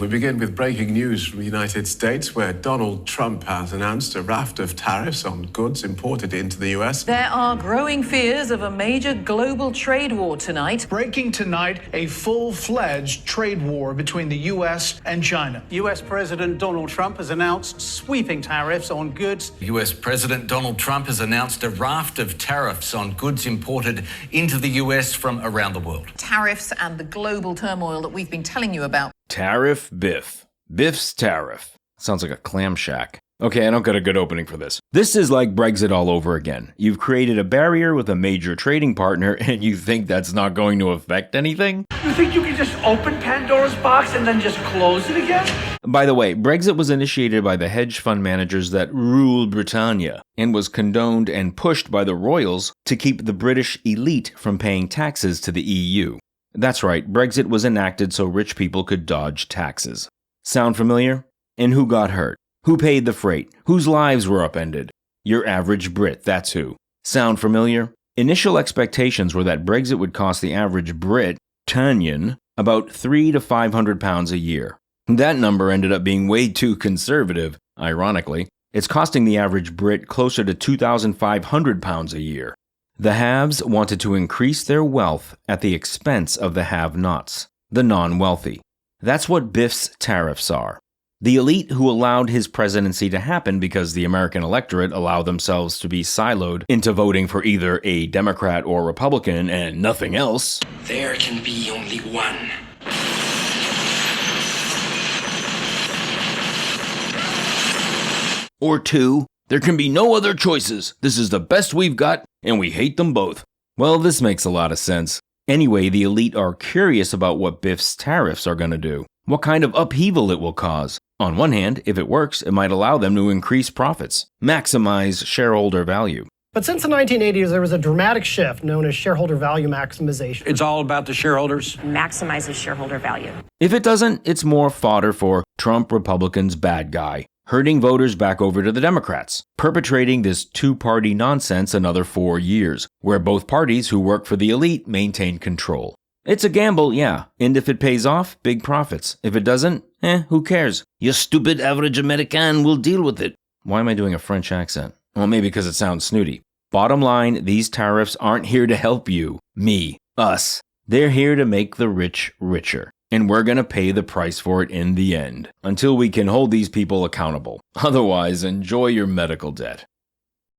We begin with breaking news from the United States, where Donald Trump has announced a raft of tariffs on goods imported into the U.S. There are growing fears of a major global trade war tonight. Breaking tonight, a full-fledged trade war between the U.S. and China. U.S. President Donald Trump has announced sweeping tariffs on goods. U.S. President Donald Trump has announced a raft of tariffs on goods imported into the U.S. from around the world. Tariffs and the global turmoil that we've been telling you about. Tariff Biff. Biff's Tariff. Sounds like a clam shack. Okay, I don't got a good opening for this. This is like Brexit all over again. You've created a barrier with a major trading partner and you think that's not going to affect anything? You think you can just open Pandora's box and then just close it again? By the way, Brexit was initiated by the hedge fund managers that rule Britannia and was condoned and pushed by the royals to keep the British elite from paying taxes to the EU. That's right, Brexit was enacted so rich people could dodge taxes. Sound familiar? And who got hurt? Who paid the freight? Whose lives were upended? Your average Brit, that's who. Sound familiar? Initial expectations were that Brexit would cost the average Brit, Tanyan, about £300 to £500 a year. That number ended up being way too conservative, ironically. It's costing the average Brit closer to £2,500 a year. The haves wanted to increase their wealth at the expense of the have-nots, the non-wealthy. That's what Biff's tariffs are. The elite who allowed his presidency to happen because the American electorate allowed themselves to be siloed into voting for either a Democrat or Republican and nothing else. There can be only one. Or two. There can be no other choices. This is the best we've got, and we hate them both. Well, this makes a lot of sense. Anyway, the elite are curious about what Biff's tariffs are going to do. What kind of upheaval it will cause. On one hand, if it works, it might allow them to increase profits, maximize shareholder value. But since the 1980s, there was a dramatic shift known as shareholder value maximization. It's all about the shareholders. Maximizes shareholder value. If it doesn't, it's more fodder for Trump Republicans bad guy, herding voters back over to the Democrats, perpetrating this two-party nonsense another 4 years, where both parties who work for the elite maintain control. It's a gamble, yeah, and if it pays off, big profits. If it doesn't, who cares? Your stupid average American will deal with it. Why am I doing a French accent? Well, maybe because it sounds snooty. Bottom line, these tariffs aren't here to help you, me, us. They're here to make the rich richer. And we're going to pay the price for it in the end, until we can hold these people accountable. Otherwise, enjoy your medical debt.